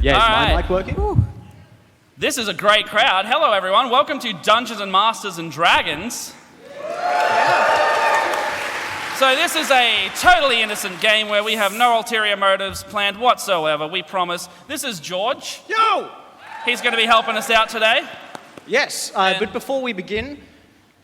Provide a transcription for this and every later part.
Yeah, is All my right. mic working? This is a great crowd. Hello, everyone. Welcome to Dungeons and Masters and Dragons. So this is a totally innocent game where we have no ulterior motives planned whatsoever, we promise. This is George. Yo! He's going to be helping us out today. Yes, but before we begin,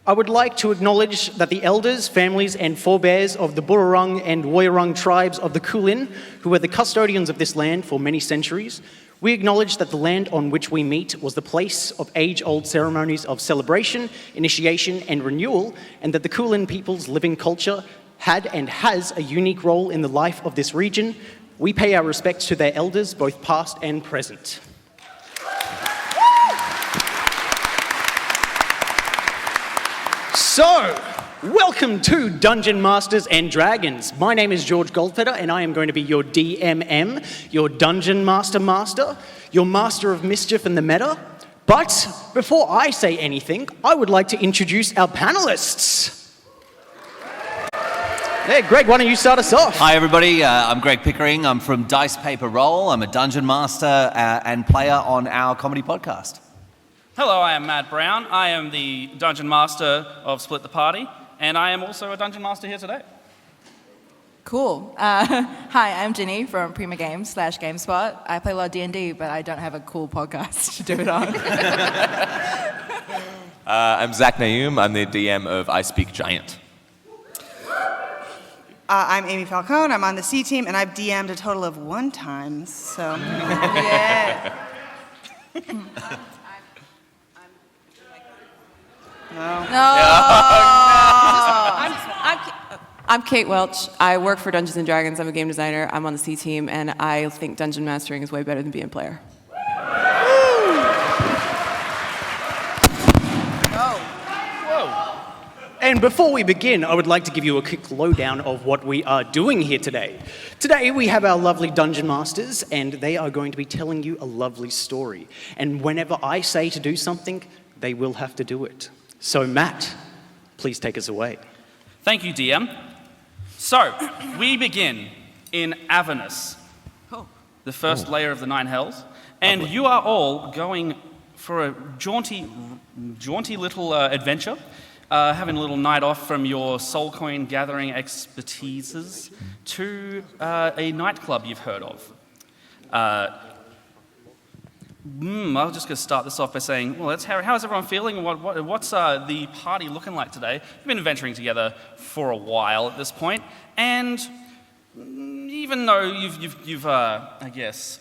I would like to acknowledge that the elders, families, and forebears of the Burrarung and Woiwurrung tribes of the Kulin, who were the custodians of this land for many centuries, we acknowledge that the land on which we meet was the place of age-old ceremonies of celebration, initiation, and renewal, and that the Kulin people's living culture had and has a unique role in the life of this region. We pay our respects to their elders, both past and present. So, welcome to Dungeon Masters and Dragons. My name is George Goldfeder, and I am going to be your DMM, your Dungeon Master, your Master of Mischief and the Meta. But before I say anything, I would like to introduce our panelists. Hey, Greg, why don't you start us off? Hi, everybody. I'm Greg Pickering. I'm from Dice Paper Roll. I'm a Dungeon Master and player on our comedy podcast. Hello, I am Matt Brown. I am the Dungeon Master of Split the Party, and I am also a Dungeon Master here today. Cool. Hi, I'm Ginny from Prima Games /GameSpot. I play a lot of D&D, but I don't have a cool podcast to do it on. I'm Zach Naoum. I'm the DM of I Speak Giant. I'm Amy Falcone. I'm on the C team, and I've DM'd a total of 1 time, so yeah. I'm Kate Welch. I work for Dungeons & Dragons. I'm a game designer. I'm on the C team, and I think dungeon mastering is way better than being a player. And before we begin, I would like to give you a quick lowdown of what we are doing here today. Today we have our lovely Dungeon Masters, and they are going to be telling you a lovely story. And whenever I say to do something, they will have to do it. So Matt, please take us away. Thank you, DM. So, we begin in Avernus, the first layer of the Nine Hells, and you are all going for a jaunty little adventure, having a little night off from your soul coin gathering expertises to a nightclub you've heard of. I was just going to start this off by saying, well, how is everyone feeling? What's the party looking like today? We've been adventuring together for a while at this point, and even though you've I guess,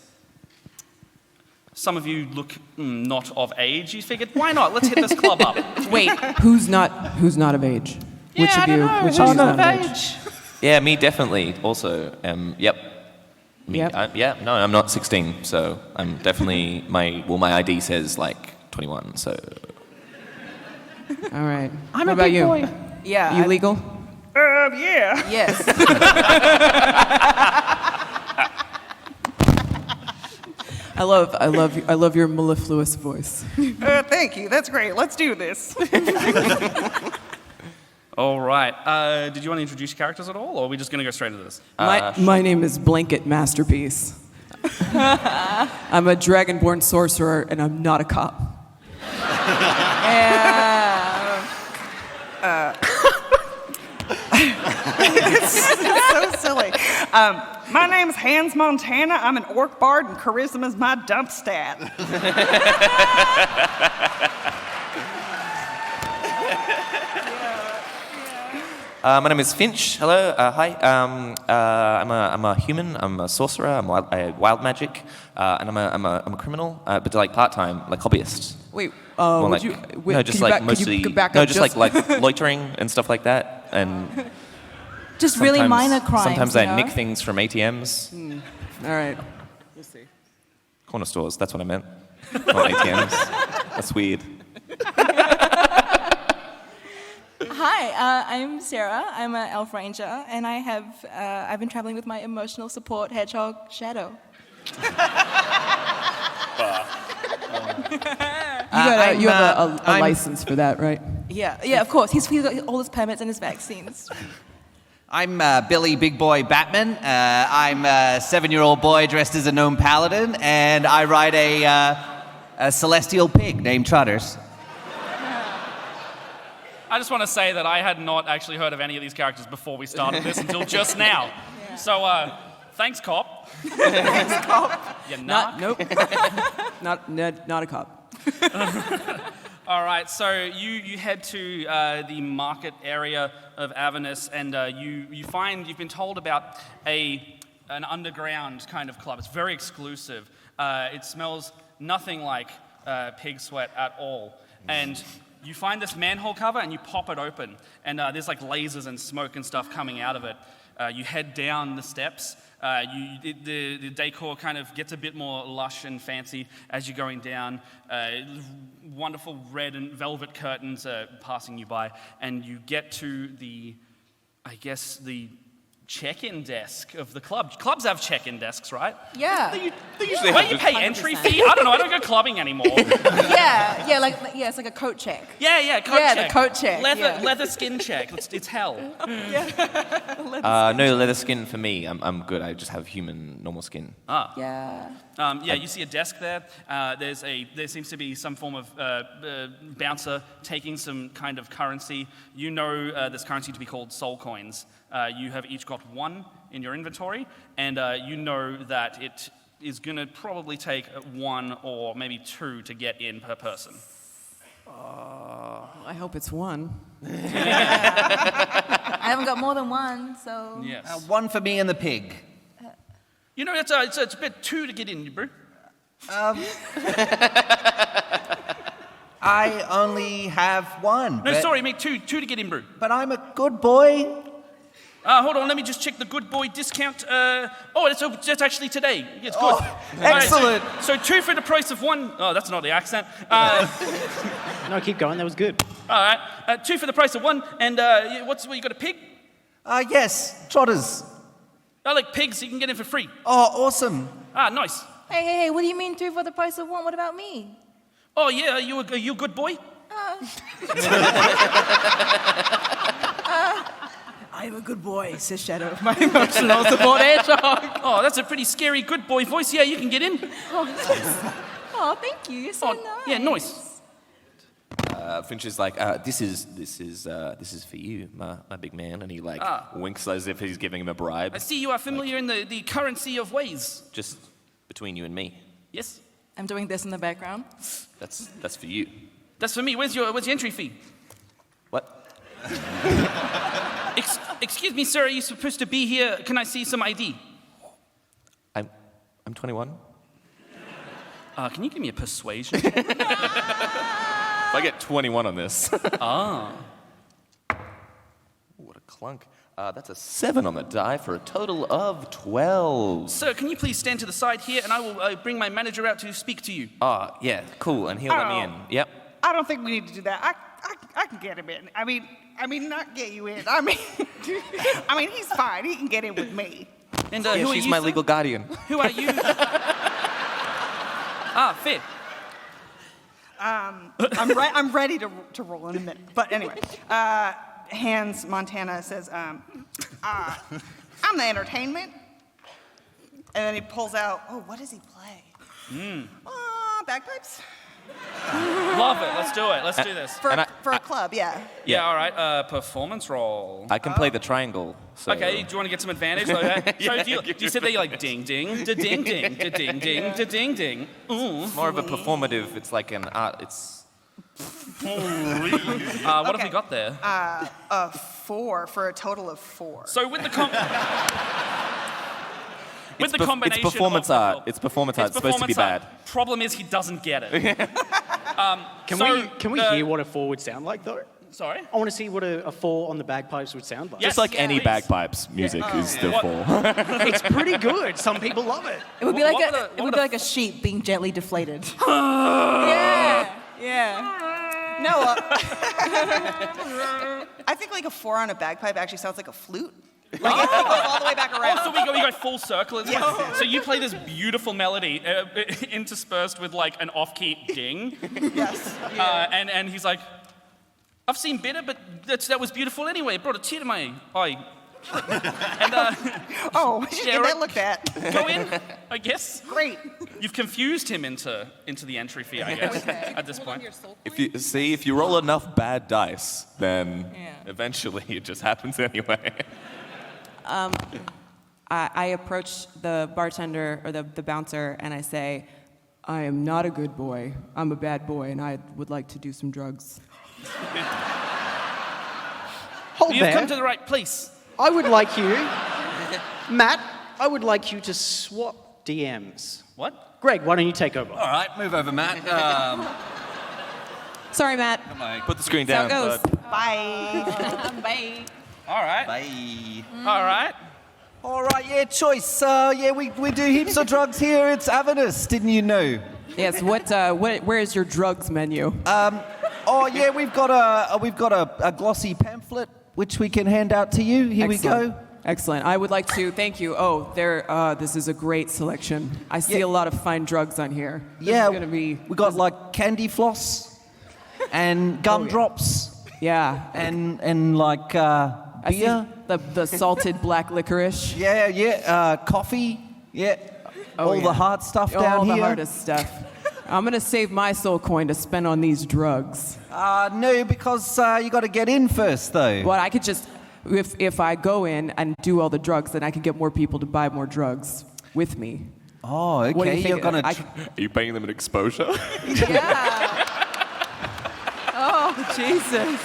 some of you look not of age, you figured, why not? Let's hit this club up. Wait, who's not of age? Yeah, Which of you? I Which don't of know. you's not of age? Yeah, me definitely. Also, yep. Yep. No, I'm not 16, so I'm definitely my ID says like 21. So. All right. What about you? Yeah. You legal? Yeah. Yes. I love your mellifluous voice. Thank you. That's great. Let's do this. All right. Did you want to introduce your characters at all, or are we just going to go straight into this? My name is Blanket Masterpiece. I'm a dragonborn sorcerer, and I'm not a cop. It's so silly. My name's Hans Montana. I'm an orc bard, and charisma's my dump stat. My name is Finch. Hello. Hi. I'm a human. I'm a sorcerer. I'm wild magic, and I'm a criminal, but like part-time, like hobbyist. Wait, More would like, you? no, just like mostly. No, just like loitering and stuff like that, and. Just really minor crimes. Sometimes I nick things from ATMs. All right. We'll see. Corner stores, that's what I meant. Not ATMs. That's weird. Hi, I'm Sarah. I'm an elf ranger, and I've been traveling with my emotional support hedgehog, Shadow. You have a license for that, right? Yeah, of course. He's got all his permits and his vaccines. I'm Billy Big Boy Batman. I'm a 7-year-old boy dressed as a gnome paladin, and I ride a celestial pig named Trotters. I just want to say that I had not actually heard of any of these characters before we started this until just now. Yeah. So, thanks, cop. Thanks, cop. You narc. Not a cop. All right, so you head to the market area of Avernus, and you've been told about an underground kind of club. It's very exclusive. It smells nothing like pig sweat at all. And you find this manhole cover and you pop it open, and there's like lasers and smoke and stuff coming out of it. You head down the steps. The decor kind of gets a bit more lush and fancy as you're going down. Wonderful red and velvet curtains passing you by, and you get to the check-in desk of the club. Clubs have check-in desks, right? Yeah. They usually Where have you this- pay entry fee? I don't know. I don't go clubbing anymore. It's like a coat check. Yeah, coat Yeah, check. the coat check, yeah. Leather skin check. It's hell. No leather skin for me. I'm good. I just have human normal skin. Yeah. You see a desk there. There seems to be some form of bouncer taking some kind of currency. You know this currency to be called soul coins. You have each got one in your inventory, and you know that it is going to probably take 1 or maybe 2 to get in per person. I hope it's one. I haven't got more than one, so. Yes. One for me and the pig. You know, it's a bit 2 to get in, bro. I only have one. No, but- sorry, mate, 2 to get in, bro. But I'm a good boy. Hold on, let me just check the good boy discount. It's actually today. Yeah, it's good. Excellent. All right, so 2 for the price of 1. Oh, that's not the accent. No, keep going. That was good. All right, 2 for the price of 1. And what you got, a pig? Yes, Trotters. I like pigs, so you can get in for free. Oh, awesome. Nice. Hey, what do you mean 2 for the price of 1? What about me? Oh, yeah, are you a good boy? I'm a good boy, says Shadow, my emotional support hedgehog. Oh, that's a pretty scary good boy voice. Yeah, you can get in. Oh, thank you. You're so nice. Yeah, nice. Finch is like, this is for you, my big man, and he winks as if he's giving him a bribe. I see you are familiar in the currency of ways. Just between you and me. Yes, I'm doing this in the background. That's for you. that's for me. Where's your entry fee? What? Excuse me, sir. Are you supposed to be here? Can I see some ID? I'm 21. Can you give me a persuasion? If I get 21 on this. What a clunk. That's a 7 on the die for a total of 12. Sir, can you please stand to the side here, and I will bring my manager out to speak to you. Yeah, cool, and he'll let me in. Yep. I don't think we need to do that. I can get him in. I mean, not get you in. I mean, he's fine. He can get in with me. And Yeah, who are she's you, my sir? legal guardian. Who are you? Fair. I'm ready to roll in a minute. But anyway, Hans Montana says, I'm the entertainment. And then he pulls out, what does he play? Bagpipes? Love it. Let's do it. Let's do this. For a club, yeah. Yeah, all right. Performance roll. I can play the triangle. So. Okay, do you want to get some advantage? Okay. So do you sit there, you're like ding ding, da ding ding, da ding ding, da ding ding. It's more of a performative. It's like an art. It's. What have we got there? A 4 for a total of 4. So with the It's combination performance of art. It's performance art. It's supposed to be performance bad. art. Problem is he doesn't get it. Can we hear what a 4 would sound like, though? Sorry? I want to see what a 4 on the bagpipes would sound like. Yes. Just like any please. bagpipes music is the What? 4. It's pretty good. Some people love it. It would be What like would it would be like a sheep being gently deflated. Yeah. No, I think like a 4 on a bagpipe actually sounds like a flute. Like it goes all the way back around. Oh, so we go full circle. It's like, so you play this beautiful melody interspersed with like an off-key ding. Yes. And he's like, I've seen better, but that was beautiful anyway. It brought a tear to my eye. Oh, we should get Jared. that looked at. Go in, I guess. Great. You've confused him into the entry fee, I guess, at this point. If you roll enough bad dice, then eventually it just happens anyway. I approach the bartender or the bouncer and I say, I am not a good boy. I'm a bad boy and I would like to do some drugs. Hold You've there. come to the right place. I would like you, Matt, I would like you to swap DMs. What? Greg, why don't you take over? All right, move over, Matt. Sorry, Matt. Put the screen That's down. how it goes. bud. Bye. Bye. All right. Bye. All right. All right, yeah, choice. We do heaps of drugs here. It's Avernus, didn't you know? Yes, where is your drugs menu? We've got a glossy pamphlet which we can hand out to you. Here we go. Excellent. I would like to thank you. Oh, this is a great selection. I see a lot of fine drugs on here. This is gonna be. We got like candy floss and gumdrops Yeah. and like I see beer. the salted black licorice. Coffee. Yeah. All yeah. the hard stuff down All here. the hardest stuff. I'm gonna save my soul coin to spend on these drugs. No, because you got to get in first, though. But I could just, if I go in and do all the drugs, then I can get more people to buy more drugs with me. Oh, okay. What do you think? You're gonna. I- Are you paying them an exposure? Yeah. Oh, Jesus.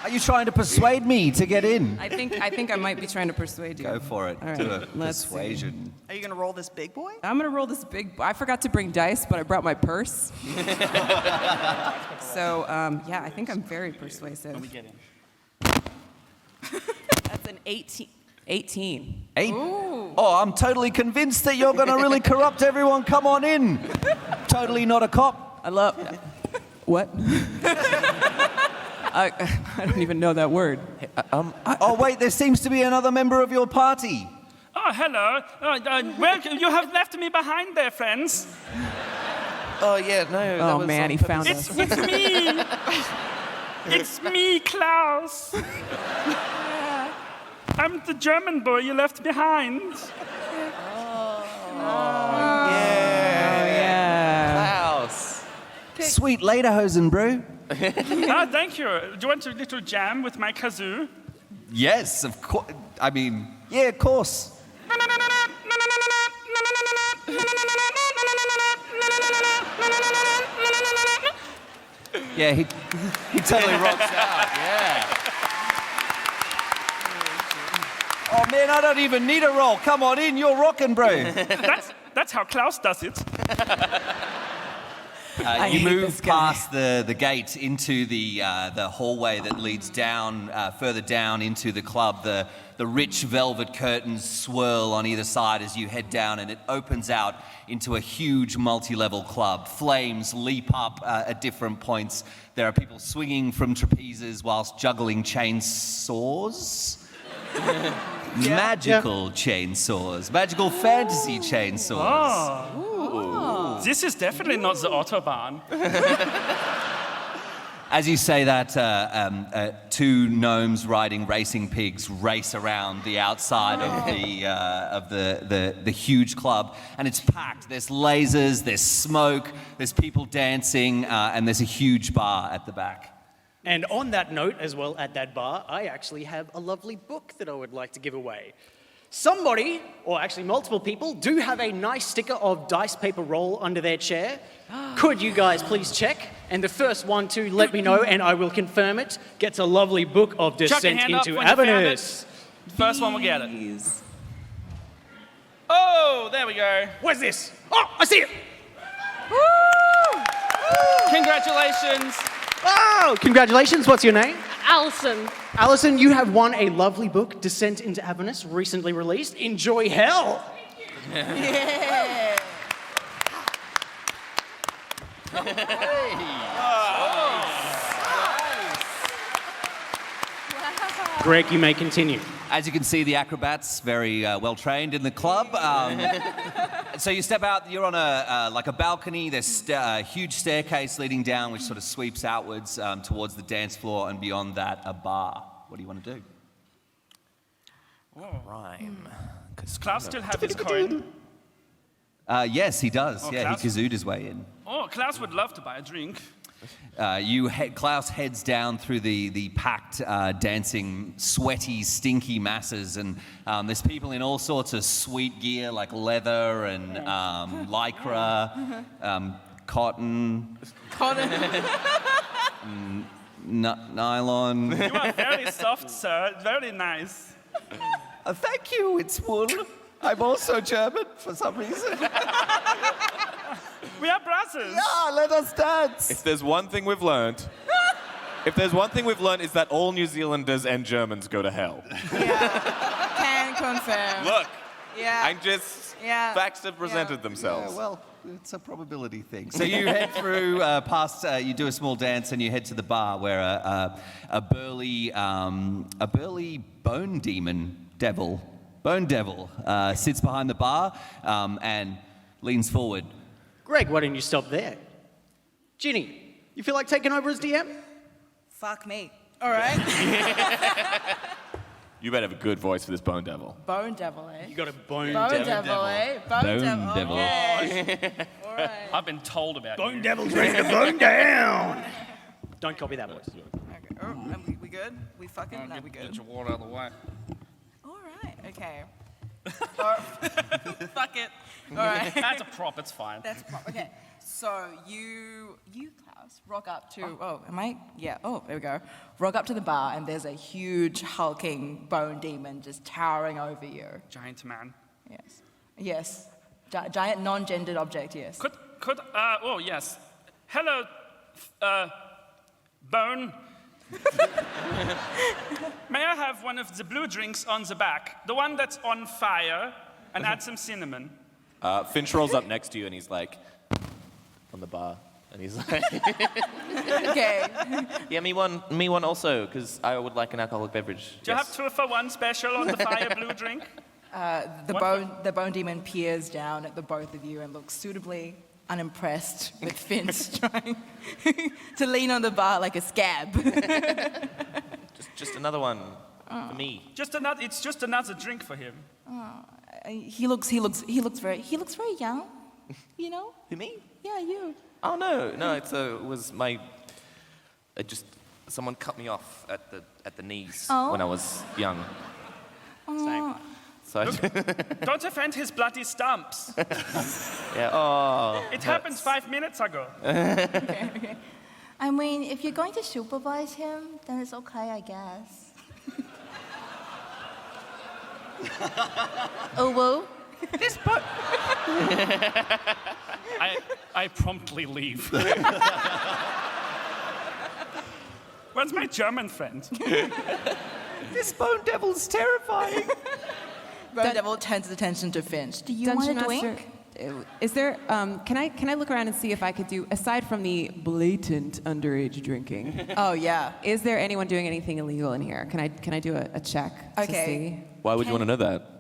Are you trying to persuade me to get in? I think I might be trying to persuade you. Go for it. All right, Do a let's see. persuasion. Are you going to roll this big boy? I'm gonna roll this big. I forgot to bring dice, but I brought my purse. So I think I'm very persuasive. Let me get in. That's an 18. 18. Eight. Oh, I'm totally convinced that you're going to really corrupt everyone. Come on in. Totally not a cop. I love. What? I don't even know that word. Oh, wait, there seems to be another member of your party. Oh, hello. Welcome. You have left me behind there, friends. Oh yeah, no. that Oh was man, on he purpose. found us. It's me. It's me, Klaus. I'm the German boy you left behind. Klaus. Sweet lederhosen, bro. Thank you. Do you want a little jam with my kazoo? Yes, of course. I mean, yeah, of course. Yeah, he totally rocks out. Yeah. Oh man, I don't even need a roll. Come on in, you're rocking, bro. That's how Klaus does it. You hate move this guy. past the gate into the hallway that leads down, further down into the club. The rich velvet curtains swirl on either side as you head down, and it opens out into a huge multi-level club. Flames leap up at different points. There are people swinging from trapezes whilst juggling chainsaws. Magical chainsaws. Magical fantasy chainsaws. This is definitely not the Autobahn. As you say that, two gnomes riding racing pigs race around the outside of the huge club, and it's packed. There's lasers, there's smoke, there's people dancing, and there's a huge bar at the back. And on that note, as well, at that bar, I actually have a lovely book that I would like to give away. Somebody, or actually multiple people, do have a nice sticker of dice paper roll under their chair. Could you guys please check? And the first one to let me know, and I will confirm it, gets a lovely book of Chuck your Descent hand up into when you found Avernus. First one will get it. Oh, there we go. What's this? Oh, I see it! Congratulations. Oh, congratulations. What's your name? Alison. Alison, you have won a lovely book, Descent into Avernus, recently released. Enjoy hell! Yeah. Greg, you may continue. As you can see, the acrobats very well trained in the club. So you step out. You're on a balcony. There's a huge staircase leading down, which sort of sweeps outwards towards the dance floor, and beyond that, a bar. What do you want to do? Rhyme. Does Klaus still have his coin? Yes, he does. Oh, yeah, Klaus? he kazooed his way in. Oh, Klaus would love to buy a drink. Klaus heads down through the packed, dancing, sweaty, stinky masses, and there's people in all sorts of sweet gear like leather and lycra, cotton, nylon. You are very soft, sir. Very nice. Thank you, it's wool. I'm also German for some reason. We are brothers. Yeah, let us dance. If there's one thing we've learned, is that all New Zealanders and Germans go to hell. Yeah. Can confirm. Look, Yeah. facts have presented themselves. Yeah, well, it's a probability thing. So you head through past. You do a small dance, and you head to the bar where a burly bone devil sits behind the bar and leans forward. Greg, why didn't you stop there? Ginny, you feel like taking over as DM? Fuck me. All right. You better have a good voice for this bone devil. Bone devil, eh? You got a bone Bone devil, eh? Bone devil. Okay. All right. I've been told about you. Bone devil's ready to bone down. Don't copy that voice. Okay. Oh, we good? We fucking? No, we Get good. your water out of the way. All right. Okay. Fuck it. All right. That's a prop. It's fine. That's okay. So you Klaus, rock up to. Oh, am I? Yeah. Oh, there we go. Rock up to the bar, and there's a huge hulking bone demon just towering over you. Giant man. Yes. Yes. Giant non-gendered object. Yes. Oh yes. Hello, bone. May I have one of the blue drinks on the back? The one that's on fire, and add some cinnamon. Finch rolls up next to you and he's like, on the bar, and he's like, Okay. yeah, me one also, because I would like an alcoholic beverage. Do you have 2 for 1 special on the fire blue drink? The bone demon peers down at the both of you and looks suitably unimpressed with Finch trying to lean on the bar like a scab. Just another one for me. It's just another drink for him. He looks very young. You know? Who, me? Yeah, you. Oh no, it was my. Someone cut me off at the knees when I was young. Same. So Don't offend his bloody stumps. yeah. Oh. It happened 5 minutes ago. Okay. I mean, if you're going to supervise him, then it's okay, I guess. Oh, whoa. This I promptly leave. Where's my German friend? This bone devil's terrifying. Bone Devil turns his attention to Finch. Do you want Dungeon a Master, drink? is there? Can I look around and see if I could do, aside from the blatant underage drinking? Oh, yeah. Is there anyone doing anything illegal in here? Can I do a check to Okay. see? Why would you want to know that?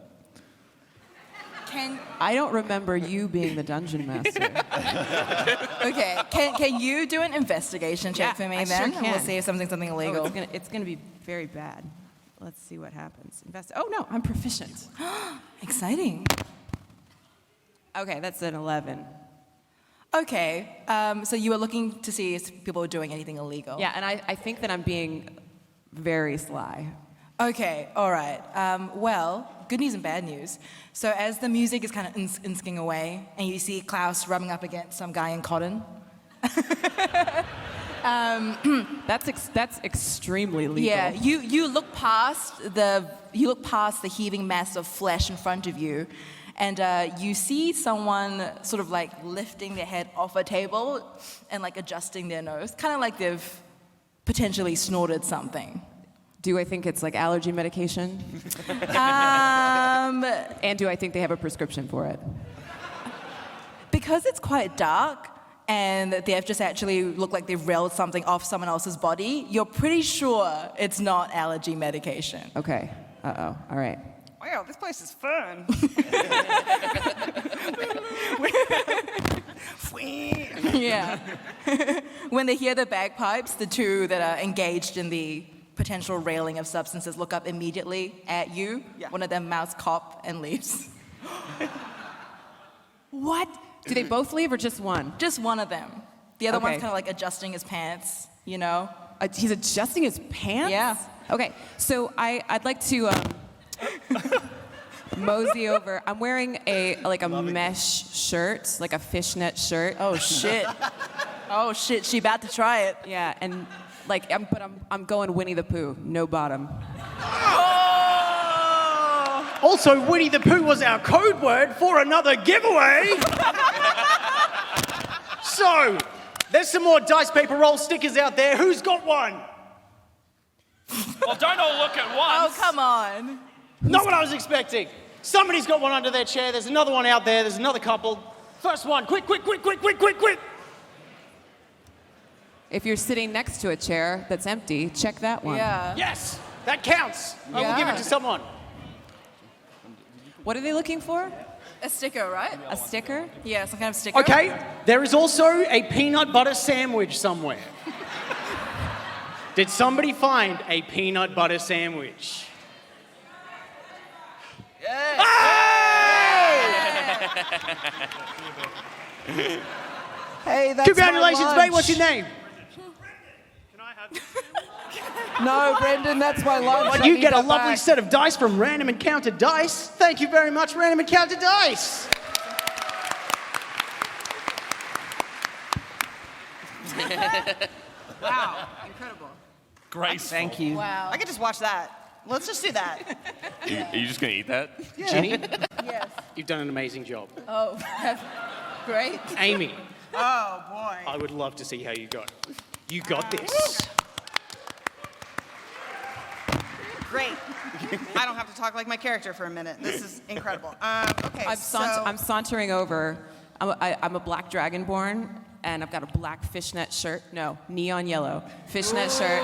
I don't remember you being the dungeon master. Okay, can you do an investigation check for me I then? sure And we'll can. see if something's illegal. Oh, it's gonna be very bad. Let's see what happens. Oh no, I'm proficient. Exciting. Okay, that's an 11. Okay, so you were looking to see if people were doing anything illegal. Yeah, and I think that I'm being very sly. Okay, all right. Well, good news and bad news. So as the music is kind of insking away, and you see Klaus rubbing up against some guy in cotton. That's extremely legal. Yeah, you look past the heaving mass of flesh in front of you, and you see someone sort of like lifting their head off a table and like adjusting their nose, kind of like they've potentially snorted something. Do I think it's like allergy medication? And do I think they have a prescription for it? Because it's quite dark and they've just actually looked like they've railed something off someone else's body, you're pretty sure it's not allergy medication. Okay. Uh-oh. All right. Wow, this place is fun. Yeah. When they hear the bagpipes, the two that are engaged in the potential railing of substances look up immediately at you. Yeah. One of them mouths cop and leaves. What? Do they both leave or just one? Just one of them. The other one's Okay. kind of like adjusting his pants, you know? He's adjusting his pants? Yeah. Okay, so I'd like to mosey over. I'm wearing a mesh shirt, like a fishnet shirt. Oh, shit. Oh, shit, she about to try it. Yeah, and I'm going Winnie the Pooh, no bottom. Also, Winnie the Pooh was our code word for another giveaway. So, there's some more dice paper roll stickers out there. Who's got one? Well, don't all look at Oh, once. come on. Not what I was expecting. Somebody's got one under their chair. There's another one out there. There's another couple. First one. Quick, quick, quick, quick, quick, quick, quick. If you're sitting next to a chair that's empty, check that one. Yeah. Yes, that counts. I will give it to someone. What are they looking for? A sticker, right? A sticker? Yeah, some kind of sticker. Okay, there is also a peanut butter sandwich somewhere. Did somebody find a peanut butter sandwich? Hey, that's Congratulations, my mate. lunch. What's your name? No, Brendan, that's my lunch. Well, I you need get a that lovely back. set of dice from Random Encounter Dice. Thank you very much, Random Encounter Dice. Wow, incredible. Graceful. Thank you. Wow. I could just watch that. Let's just do that. Are you just gonna eat that? Ginny, Yes. you've done an amazing job. Oh, that's great. Amy, Oh, boy. I would love to see how you got. You got this. Great. I don't have to talk like my character for a minute. This is incredible. Okay, I'm sauntering over. I'm a black dragonborn, and I've got a black fishnet shirt. No, neon yellow fishnet shirt.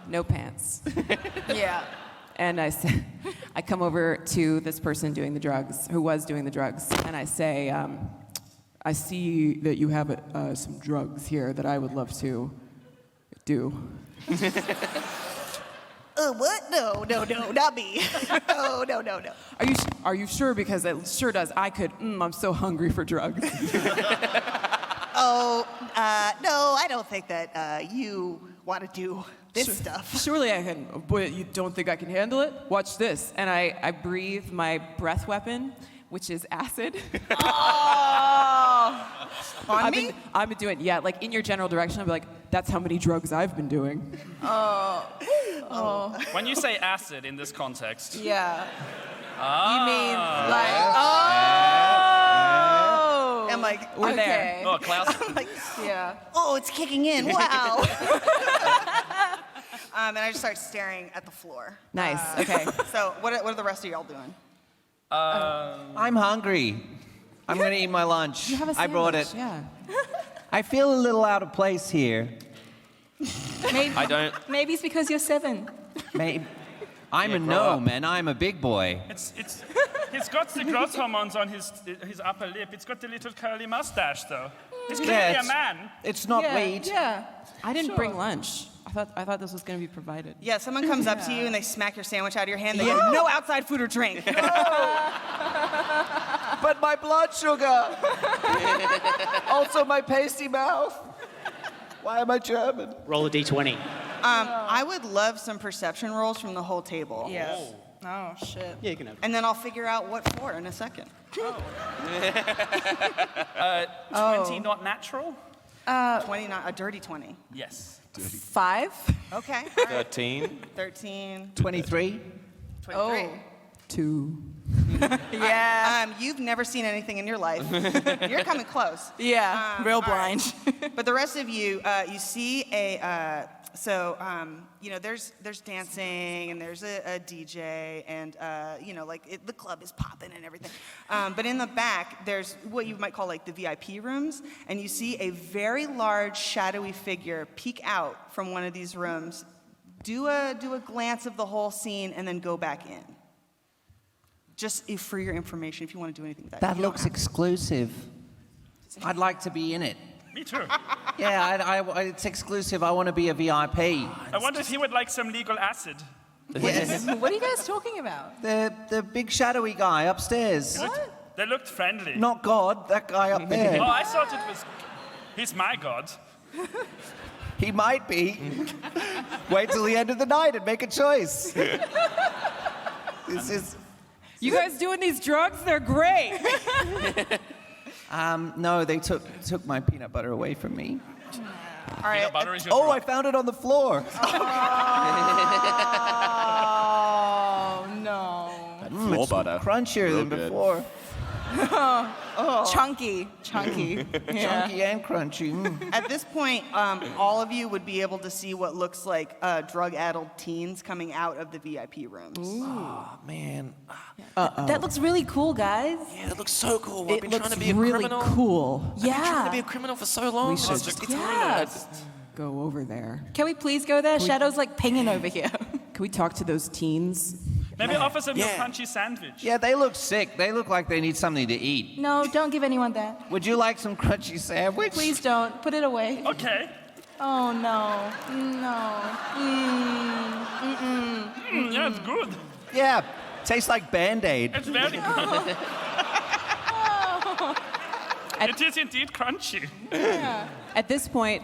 No pants. Yeah. And I come over to this person doing the drugs, who was doing the drugs, and I say, I see that you have some drugs here that I would love to do. what? No, not me. Oh, no. Are you sure? Because it sure does. I'm so hungry for drugs. Oh, no, I don't think that you want to do this stuff. Surely I can. But you don't think I can handle it? Watch this. And I breathe my breath weapon, which is acid. On me? I've been doing, yeah, like in your general direction, I'll be like, that's how many drugs I've been doing. When you say acid in this context, Yeah. Ah. You mean like, oh. I'm like, We're okay. there. oh, Klaus, Yeah. oh, it's kicking in. Wow. And I just start staring at the floor. Nice, okay. So what are the rest of y'all doing? I'm hungry. I'm going to eat my lunch. You have a I sandwich. brought it. Yeah. I feel a little out of place here. Maybe, I don't. maybe it's because you're 7. Maybe. I'm a grow gnome, and I'm a big boy. he's got the growth hormones on his upper lip. It's got the little curly mustache, though. He's clearly Yeah, a it's- man. It's not Yeah. weed. Yeah. I didn't bring lunch. I thought this was going to be provided. Yeah, someone comes up to you and they smack your sandwich out of your hand. They go, no outside food or drink. But my blood sugar. Also my pasty mouth. Why am I German? Roll a d20. I would love some perception rolls from the whole table. Yes. Oh, shit. Yeah, you can have it. And then I'll figure out what for in a second. 20 not natural? 20, not a dirty 20. Yes. 5? Okay. 13. 13, 23. 23. Oh. 2. Yeah. You've never seen anything in your life. You're coming close. Yeah. Real blind. But the rest of you, you see there's dancing and there's a DJ and, the club is popping and everything. But in the back, there's what you might call like the VIP rooms, and you see a very large shadowy figure peek out from one of these rooms, do a glance of the whole scene, and then go back in. just for your information, if you want to do anything with that. That You don't looks have- exclusive. I'd like to be in it. Me too. Yeah, it's exclusive. I want to be a VIP. I wonder if he would like some legal acid. Yes. What are you guys talking about? The big shadowy guy upstairs. They looked friendly. Not God, that guy up there. Oh, I thought it was. He's my god. He might be. Wait till the end of the night and make a choice. This is. You guys doing these drugs? They're great. No, they took my peanut butter away from me. All right. Peanut butter is your Oh, I drug. found it on the floor. Oh no. Floor butter. Crunchier Real than good. before. Chunky. Chunky and crunchy. At this point, all of you would be able to see what looks like drug-addled teens coming out of the VIP rooms. Oh, man. That looks really cool, guys. Yeah, that looks so cool. I've It been looks trying to be a really criminal. cool. I've been trying Yeah. to be a criminal for so long. We should Yeah. go over there. Can we please go there? Shadow's like pinging over here. Can we talk to those teens? Maybe offer them your Yeah. crunchy sandwich. Yeah, they look sick. They look like they need something to eat. No, don't give anyone that. Would you like some crunchy sandwich? Please don't. Put it away. Okay. Oh no. No. Yeah, it's good. Yeah, tastes like Band-Aid. It's very good. It is indeed crunchy. At this point,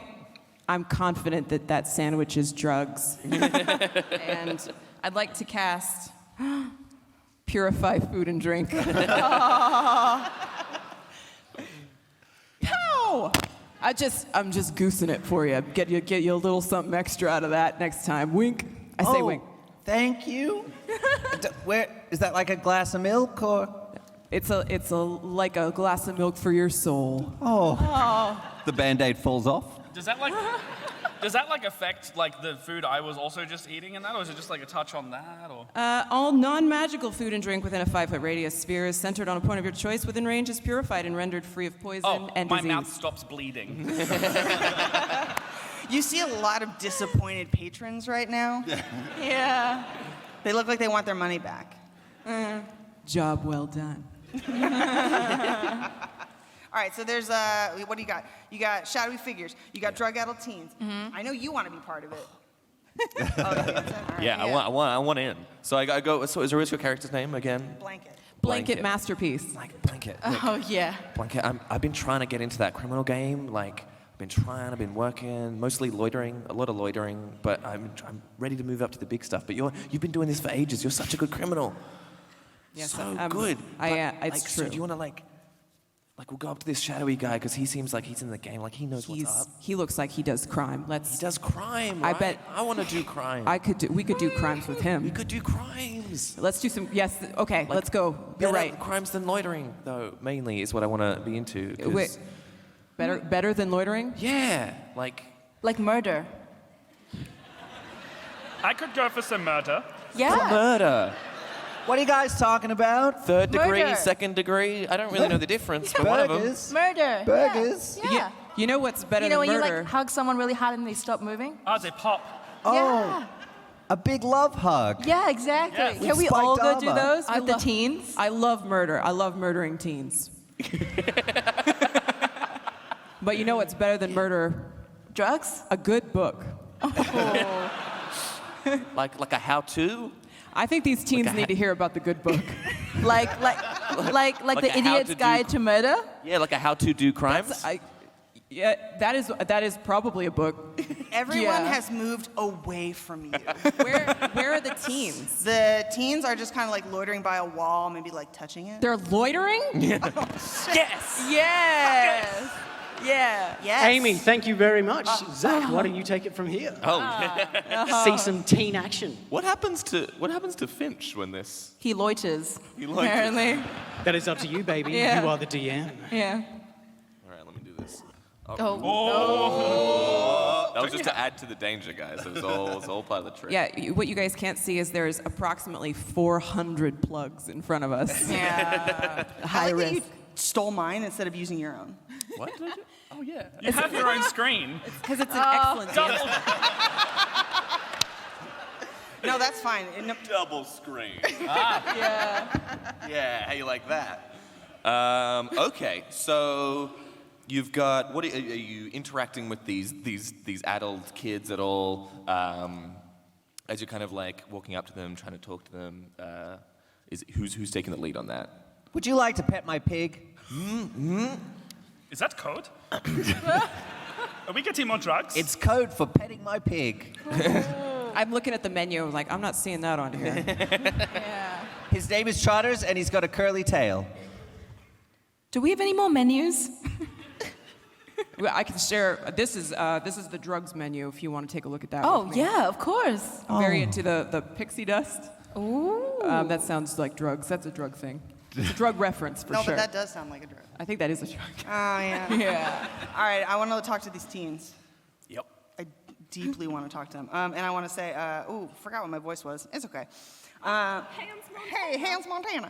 I'm confident that that sandwich is drugs. And I'd like to cast Purify Food and Drink. Pow! I'm just goosing it for you. Get you a little something extra out of that next time. Wink. I say wink. Thank you. Where is that? Like a glass of milk or? It's like a glass of milk for your soul. The Band-Aid falls off. Does that like affect like the food I was also just eating in that, or is it just like a touch on that? Or All non-magical food and drink within a 5-foot radius. Sphere is centered on a point of your choice within range is purified and rendered free of poison and my disease. mouth stops bleeding. You see a lot of disappointed patrons right now. Yeah. They look like they want their money back. Job well done. All right, so there's what do you got? You got shadowy figures. You got drug-addled teens. I know you want to be part of it. All right, Yeah, I want in. So I go. So what's your character's name again? Blanket. Blanket masterpiece. Like Blanket. Oh yeah. Blanket. I've been trying to get into that criminal game. Like I've been working, mostly loitering, a lot of loitering. But I'm ready to move up to the big stuff. But you've been doing this for ages. You're such a good criminal. Yes, So I'm- good. It's So true. do you want to like we'll go up to this shadowy guy because he seems like he's in the game. Like he knows what's up. He looks like he does crime. He does crime. I Right? bet- I want to do crime. We could do crimes with him. We could do crimes. Let's do some. Yes. Okay. Let's go. You're Better right. Crimes than loitering, though. Mainly is what I want to be into. 'cause- Wait. Better than loitering. Yeah. Like. Like murder. I could go for some murder. Yeah. Murder. What are you guys talking about? Third degree, Murder. second degree. I don't really know the difference, but one of them. Burgers. Murder. Burgers. Yeah. You know what's better You know than when murder? you like hug someone really hard and they stop moving? Oh, they pop. Oh, a big love hug. Yeah, exactly. Yes. Can we Spiked all go do armor. those I with the love- teens? I love murder. I love murdering teens. But you know what's better than murder? Drugs? A good book. Like a how-to. I think these teens need to hear about the good book. Like Like the a how idiot's to do- guide to murder? Yeah, like a how-to do crimes. Yeah, that is probably a book. Everyone Yeah. has moved away from you. Where are the teens? The teens are just kind of like loitering by a wall, maybe like touching it. They're loitering? Yes! Yes! Yeah. Yes. Amy, thank you very much. Zach, why don't you take it from here? See some teen action. What happens to Finch when this? He loiters. He loiters. Apparently. That is up to you, baby. Yeah. You are the DM. Yeah. All right, let me do this. Oh. That was just to add to the danger, guys. It was all part of the trick. Yeah, what you guys can't see is there's approximately 400 plugs in front of us. Yeah. High I like that risk. you stole mine instead of using your own. What did I do? Oh yeah. You have your own screen. Because it's an excellent game. No, that's fine. Double screen. Yeah. Yeah, how you like that? Okay, so you've got. What are you interacting with these adult kids at all? As you're kind of like walking up to them, trying to talk to them. Who's taking the lead on that? Would you like to pet my pig? Is that code? Are we getting more drugs? It's code for petting my pig. I'm looking at the menu, like, I'm not seeing that on here. Yeah. His name is Trotters, and he's got a curly tail. Do we have any more menus? Well, I can share. This is the drugs menu if you want to take a look at that. Oh, with me. yeah, of course. I'm very into the pixie dust. Ooh. That sounds like drugs. That's a drug thing. It's a drug reference for No, sure. but that does sound like a drug. I think that is a drug. Oh, yeah. Yeah. All right, I want to talk to these teens. Yep. I deeply want to talk to them. And I want to say, forgot what my voice was. It's okay. Hey, Hans Montana.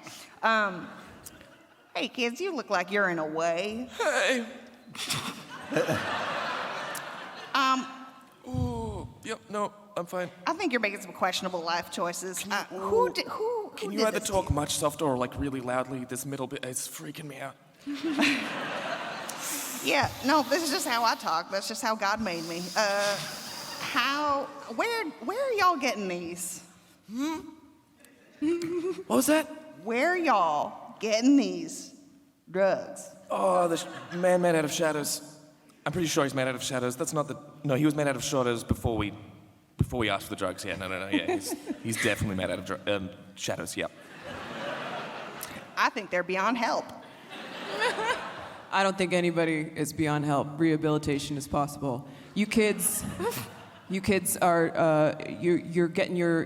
Hey, kids, you look like you're in a way. Hey. Yep. No, I'm fine. I think you're making some questionable life choices. Who Can did you either this to talk much softer or like really loudly? This middle bit is freaking me out. Yeah, no, this is just how I talk. That's just how God made me. Where are y'all getting these? What was that? Where are y'all getting these drugs? Oh, the man made out of shadows. I'm pretty sure he's made out of shadows. That's not the. No, he was made out of shadows before we asked for the drugs. Yeah, no. Yeah, he's definitely made out of shadows. Yeah. I think they're beyond help. I don't think anybody is beyond help. Rehabilitation is possible. You kids are you're getting your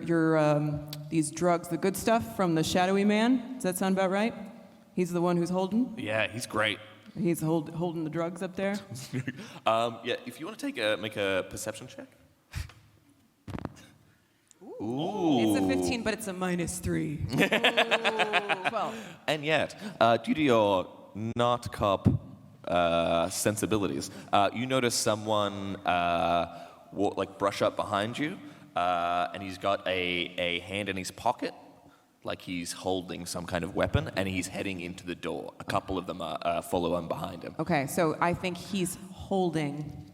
these drugs, the good stuff from the shadowy man. Does that sound about right? He's the one who's holding. Yeah, he's great. He's holding the drugs up there. Yeah, if you want to make a perception check. Ooh. It's a 15, but it's a -3. 12. And yet, due to your not cop sensibilities, you notice someone brush up behind you, and he's got a hand in his pocket, like he's holding some kind of weapon, and he's heading into the door. A couple of them follow on behind him. Okay, so I think he's holding,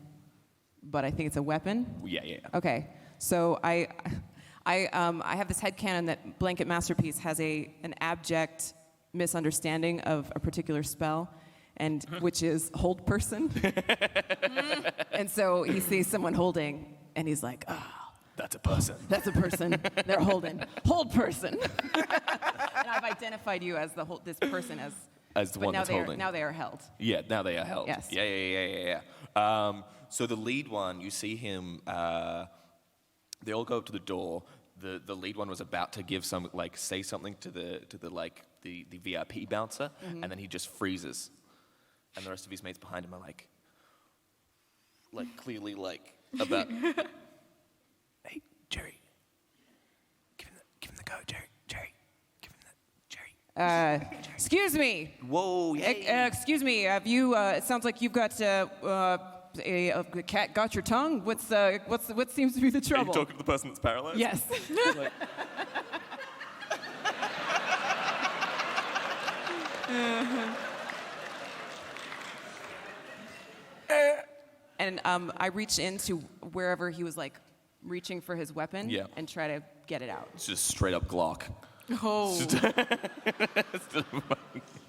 but I think it's a weapon. Yeah. Okay, so I have this headcanon that Blanket Masterpiece has an abject misunderstanding of a particular spell, and which is hold person. And so he sees someone holding, and he's like, oh, That's a person. that's a person. They're holding. Hold person. And I've identified you as this person as As the but one now that's holding. Now they are held. Yeah, now they are held. Yes. Yeah. So the lead one, you see him. They all go up to the door. The lead one was about to give say something to the VIP bouncer, and then he just freezes, and the rest of his mates behind him are like clearly about. Hey, Jerry, give him the go, Jerry, give him the Jerry. Excuse me. Whoa, yeah. Excuse me. Have you? It sounds like you've got a cat got your tongue. What seems to be the Are you trouble? talking to the person that's paralyzed? Yes. And I reach into wherever he was reaching for his weapon Yeah. and try to get it out. It's just straight up Glock. Oh.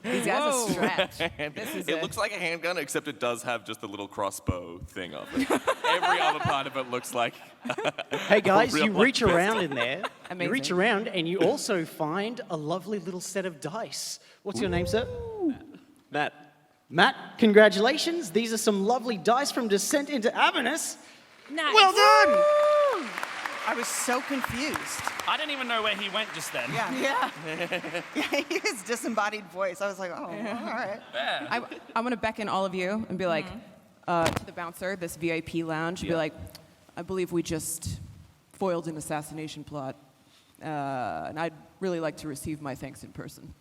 These guys are strapped. It looks like a handgun, except it does have just a little crossbow thing of it. Every other part of it looks like. Hey guys, real you life reach around in there. Amazing. You reach around and you also find a lovely little set of dice. What's your name, sir? Matt. Matt, congratulations. These are some lovely dice from Descent into Avernus. Nice. Well done! I was so confused. I didn't even know where he went just then. Yeah. His disembodied voice. I was like, oh, all right. Yeah. I'm gonna beckon all of you and be like, to the bouncer, this VIP lounge, be like, I believe we just foiled an assassination plot, and I'd really like to receive my thanks in person.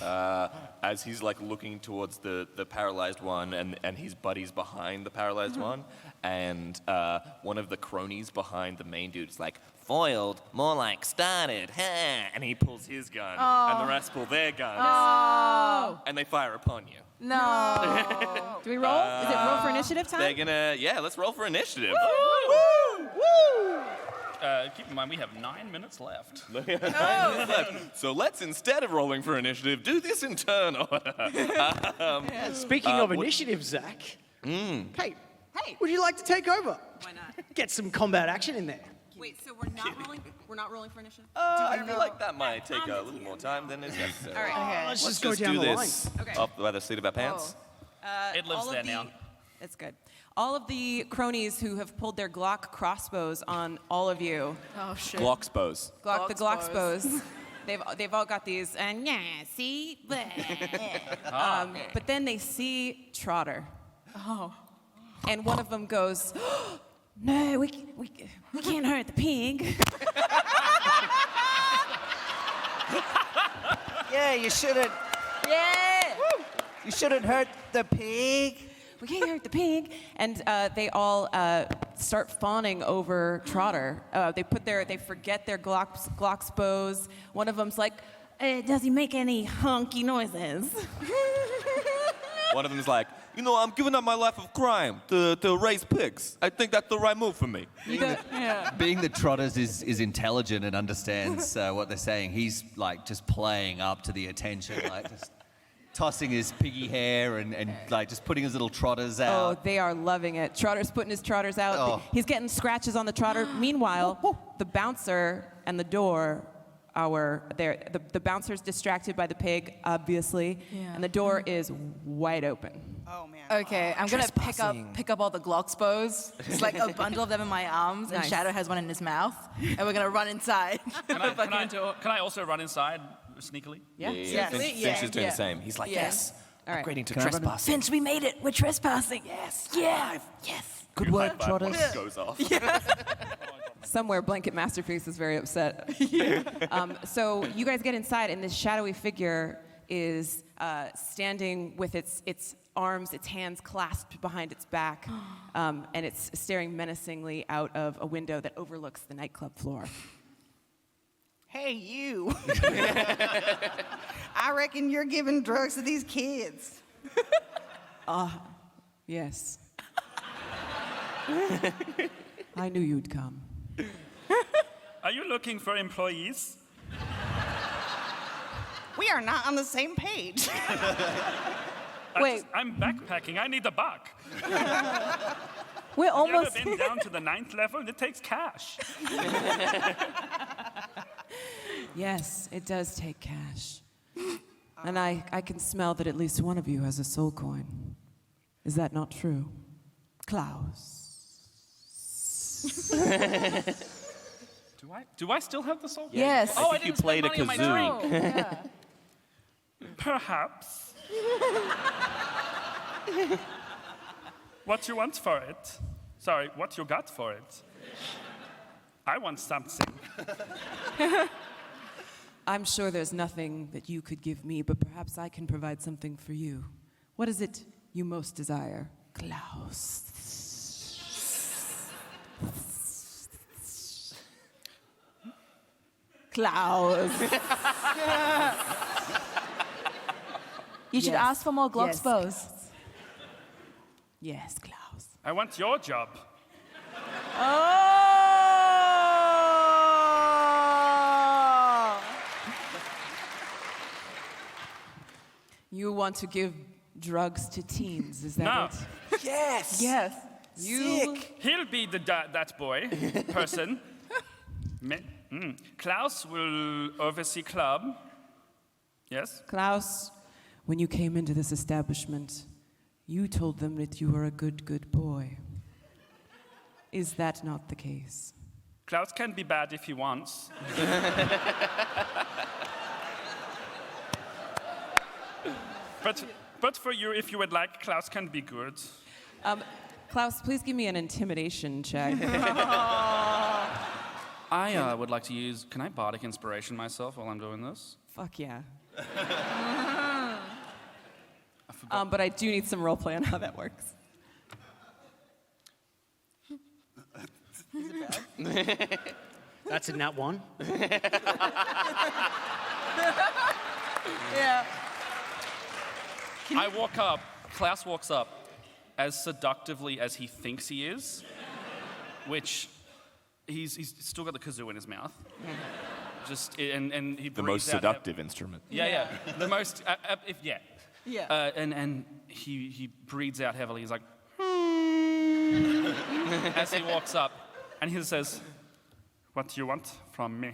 As he's looking towards the paralyzed one and his buddies behind the paralyzed one, and one of the cronies behind the main dude is like, foiled, more like started, ha! And he pulls his gun, and the rest pull their guns, and they fire upon you. No. Do we roll? Is it roll for initiative time? They're gonna, let's roll for initiative. Keep in mind, we have 9 minutes left. So let's, instead of rolling for initiative, do this in turn order. Speaking of initiative, Zach. Hey, would you like to take over? Why not? Get some combat action in there. Wait, so we're not rolling? We're not rolling for initiative? I feel like that might take a little more time than is necessary. All right. Let's Let's just go down do the this line. Okay. up by the seat of our pants. It lives there now. It's good. All of the cronies who have pulled their Glock crossbows on all of you. Oh shit. Glocksbows. The Glocksbows. They've all got these, and see? But then they see Trotter. Oh. And one of them goes, no, we can't hurt the pig. Yeah, you shouldn't. Yeah. You shouldn't hurt the pig. We can't hurt the pig. And they all start fawning over Trotter. They forget their Glocksbows. One of them's like, does he make any honky noises? One of them is like, I'm giving up my life of crime to raise pigs. I think that's the right move for me. Being that Trotters is intelligent and understands what they're saying, he's like just playing up to the attention, like just tossing his piggy hair and like just putting his little trotters Oh, out. they are loving it. Trotter's putting his trotters out. Oh. He's getting scratches on the trotter. Meanwhile, the bouncer and the door the bouncer's distracted by the pig, obviously, and the door is wide open. Oh man. Okay, I'm gonna pick up all the Glocksbows. It's like a bundle of them in my arms, and Nice. Shadow has one in his mouth, and we're gonna run inside. Can I also run inside sneakily? Yeah. Yes. Finch is doing Yeah. the same. He's like, Yeah. yes. All right. Upgrading to trespassing. Finch, we made it. We're trespassing. Yes. Yeah. Yes. Good work, Trotters. Goes off. Somewhere, Blanket Masterpiece is very upset. So you guys get inside, and this shadowy figure is standing with its arms, its hands clasped behind its back, and it's staring menacingly out of a window that overlooks the nightclub floor. Hey, you. I reckon you're giving drugs to these kids. Yes. I knew you'd come. Are you looking for employees? We are not on the same page. Wait. I'm backpacking. I need a buck. We're You almost. ever been down to the 9th level? It takes cash. Yes, it does take cash. And I can smell that at least one of you has a soul coin. Is that not true? Klaus. Do I still have the soul? Yes. Oh, I think you didn't spend played a money on my kazoo. drink. Yeah. Perhaps. What you want for it? Sorry, what you got for it? I want something. I'm sure there's nothing that you could give me, but perhaps I can provide something for you. What is it you most desire? Klaus. Klaus. You should Yes. ask for more Glocksbows. Yes, Klaus. I want your job. You want to give drugs to teens, is that No. it? Yes. Yes. You He'll be that boy, person. Klaus will oversee club. Yes? Klaus, when you came into this establishment, you told them that you were a good boy. Is that not the case? Klaus can be bad if he wants. But for you, if you would like, Klaus can be good. Klaus, please give me an intimidation check. I would like to use. Can I bardic inspiration myself while I'm doing this? Fuck yeah. But I do need some role play on how that works. Is it bad? That's a nat 1. Yeah. I walk up, Klaus walks up as seductively as he thinks he is, which he's still got the kazoo in his mouth. And he The breathes most out seductive instrument. Yeah. The most, Yeah. and he breathes out heavily. He's like, as he walks up, and he says, "What do you want from me?"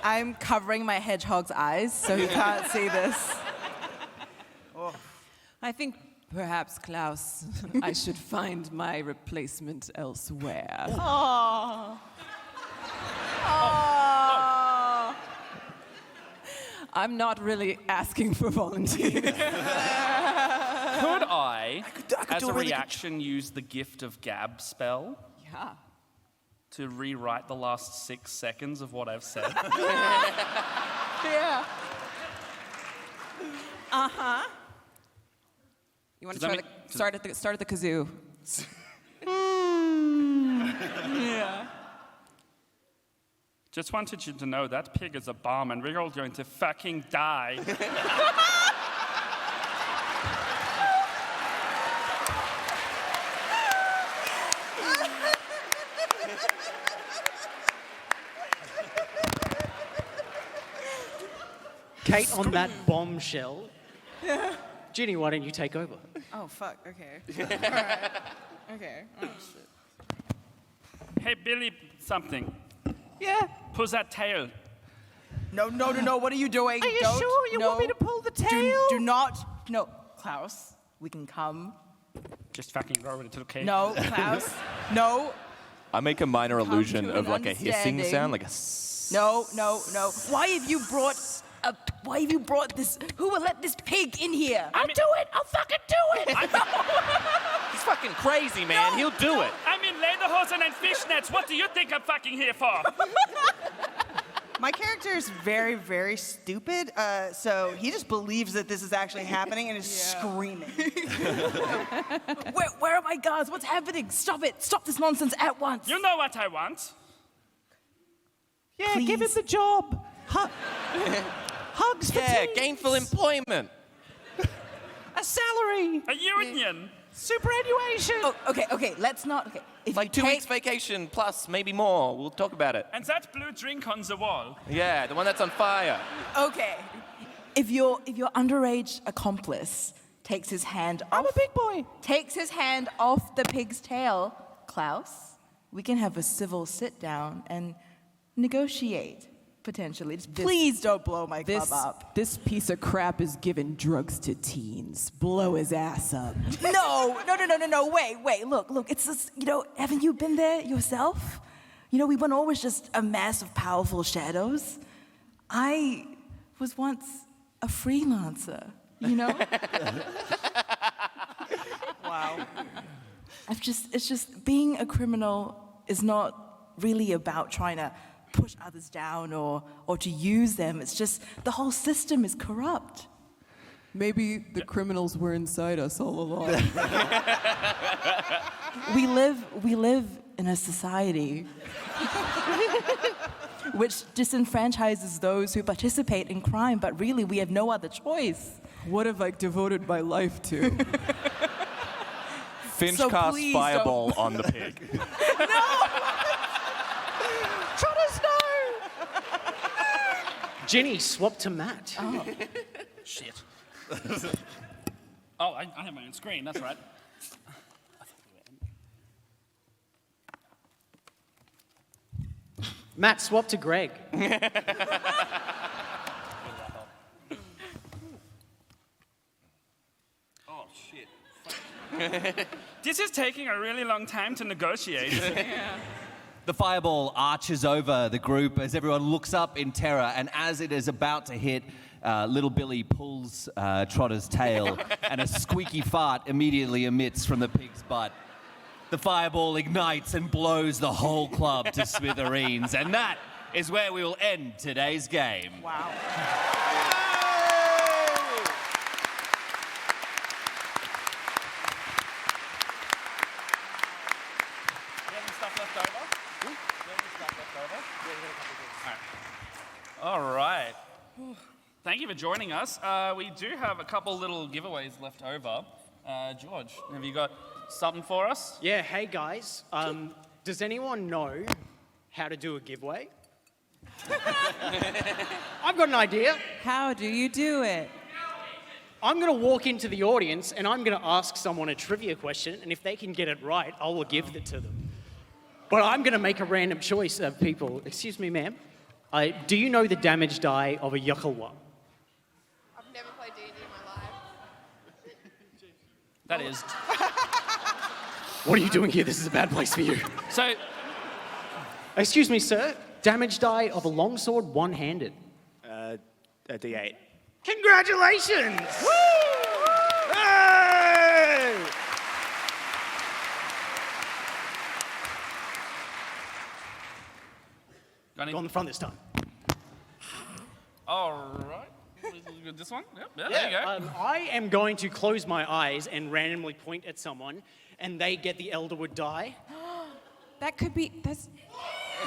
I'm covering my hedgehog's eyes so he can't see this. I think perhaps, Klaus, I should find my replacement elsewhere. I'm not really asking for volunteers. Could I as a reaction, use the gift of gab spell Yeah. to rewrite the last 6 seconds of what I've said? Yeah. You want Does to that start at the kazoo? Yeah. Just wanted you to know that pig is a bomb and we're all going to fucking die. Kate, on that bombshell. Ginny, why don't you take over? Oh, fuck. Okay. All right. Okay. Oh, shit. Hey, Billy, something. Yeah. Pull that tail. No. What are you doing? Are you sure you want me to pull the tail? Do not. No, Klaus. We can come. Just fucking go over to the cave. No, Klaus. No. I make a minor Come illusion to of an like a hissing understanding. sound, like a No. Why have you brought this? Who will let this pig in here? I'll do it. I'll fucking do it. He's fucking crazy, man. He'll do it. I'm in lederhosen and fishnets. What do you think I'm fucking here for? My character is very, very stupid, so he just believes that this is actually happening and is screaming. Where are my guards? What's happening? Stop it. Stop this nonsense at once. You know what I want. Yeah, give him the job. Hugs for teams. gainful employment. A salary. A union. Superannuation. Oh, okay. Let's not. Okay. If Like you 2 take- weeks vacation plus maybe more. We'll talk about it. And that blue drink on the wall. Yeah, the one that's on fire. Okay. If your underage accomplice takes his hand off. I'm a big boy. Takes his hand off the pig's tail, Klaus, we can have a civil sit down and negotiate. Potentially. Just please don't blow my club up. This piece of crap is giving drugs to teens. Blow his ass up. No. Wait. Look. It's just, haven't you been there yourself? We weren't always just a mass of powerful shadows. I was once a freelancer, Wow. It's just being a criminal is not really about trying to push others down or to use them. It's just the whole system is corrupt. Maybe the criminals were inside us all along. We live in a society which disenfranchises those who participate in crime, but really we have no other choice. What have I devoted my life to? Finch So casts please fireball on the pig. Ginny, swap to Matt. Shit. Oh, I have my own screen. That's right. Matt, swap to Greg. Oh, shit. This is taking a really long time to negotiate. The fireball arches over the group as everyone looks up in terror, and as it is about to hit, little Billy pulls Trotter's tail, and a squeaky fart immediately emits from the pig's butt. The fireball ignites and blows the whole club to smithereens, and that is where we will end today's game. Wow. thank you for joining us. We do have a couple little giveaways left over. George, have you got something for us? Yeah, hey guys. Does anyone know how to do a giveaway? I've got an idea. How do you do it? I'm going to walk into the audience and I'm going to ask someone a trivia question, and if they can get it right, I will give it to them. But I'm going to make a random choice of people. Excuse me, ma'am. Do you know the damage die of a Yakalwa? I've never played D&D in my life. That is. What are you doing here? This is a bad place for you. So, Excuse me, sir. Damage die of a longsword one-handed. A D8. Congratulations! Hey! got any? Go on the front this time. All right. This one? Yep. Yeah, there you go. I am going to close my eyes and randomly point at someone, and they get the Elderwood die. That could be. That's.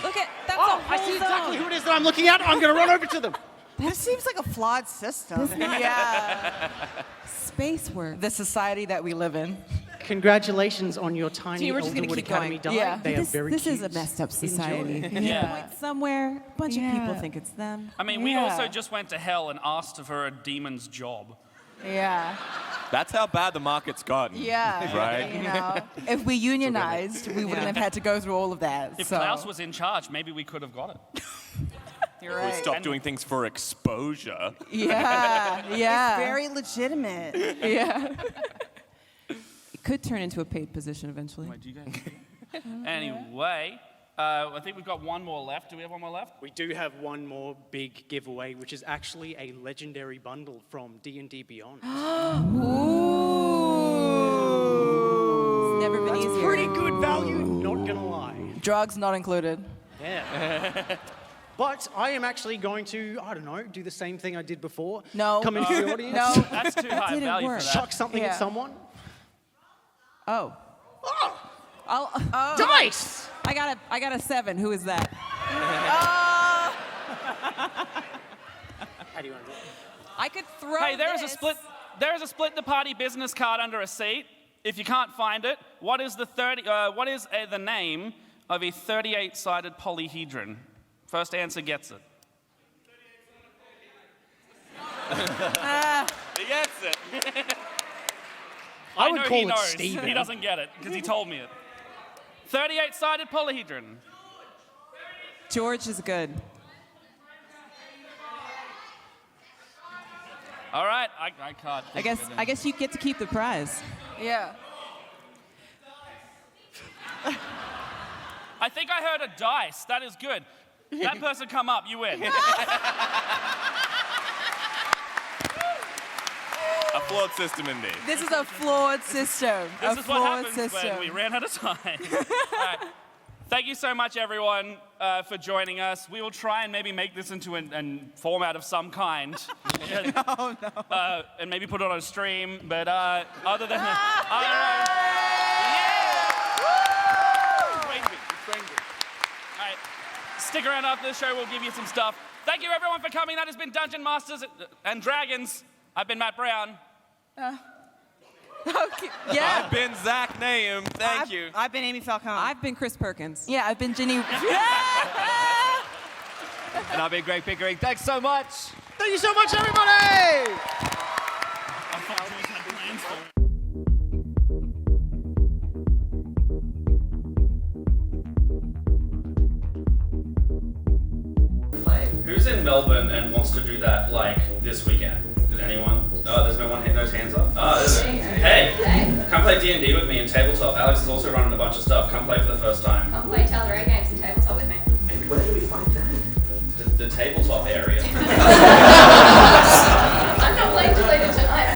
Look at. That's Oh, a whole I see exactly zone. who it is that I'm looking at. I'm going to run over to them. This seems like a flawed system. Yeah. Space work. The society that we live in. Congratulations on your tiny Gee, we're just gonna Elderwood keep Academy going. die. Yeah. They This, are very this cute. is a messed up society. Yeah. Point somewhere, a bunch of people Yeah. think it's them. I mean, we Yeah. also just went to hell and asked for a demon's job. Yeah. That's how bad the market's gotten. Yeah. Right? You know, if we unionized, we wouldn't have had to go through all of that. If so. Klaus was in charge, maybe we could have got it. You're We right. stopped doing things for exposure. Yeah. Yeah. Very legitimate. Yeah. It could turn into a paid position eventually. Wait, do you guys? Anyway, I think we've got one more left. Do we have one more left? We do have one more big giveaway, which is actually a legendary bundle from D&D Beyond. It's never been easier. Pretty good value, not gonna lie. Drugs not included. Yeah. But I am actually going to, I don't know, do the same thing I did before. No. Come into the audience. No. That's too high didn't value work. for that. Chuck something Yeah. at someone. Oh. Dice! I got a 7. Who is that? How do you want to do it? I could throw. Hey, there is this. a split the party business card under a seat. If you can't find it, what is the name of a 38-sided polyhedron? First answer gets it. He gets it. I would know call he it knows. Steven. He doesn't get it because he told me it. 38-sided polyhedron. George is good. All right, I can't. I guess you get to keep the prize. Yeah. I think I heard a dice. That is good. That person come up, you win. A flawed system indeed. This is a flawed system. This a is what flawed happens system. when we ran out of time. All right. Thank you so much, everyone, for joining us. We will try and maybe make this into a format of some kind. No. And maybe put it on a stream. But other than that, all right. Stick around after the show. We'll give you some stuff. Thank you, everyone, for coming. That has been Dungeon Masters and Dragons. I've been Matt Brown. Okay. Yeah. I've been Zach Naoum. Thank you. I've been Amy Falcone. I've been Chris Perkins. Yeah, I've been Ginny. And I've been Greg Pickering. Thanks so much. Thank you so much, everybody! Who's in Melbourne and wants to do that, like, this weekend? Did anyone? Oh, there's no one hitting those hands up? Oh, there's it. Hey, come play D&D with me in tabletop. Alex is also running a bunch of stuff. Come play for the first time. Come play Teller games and tabletop with me. The tabletop area.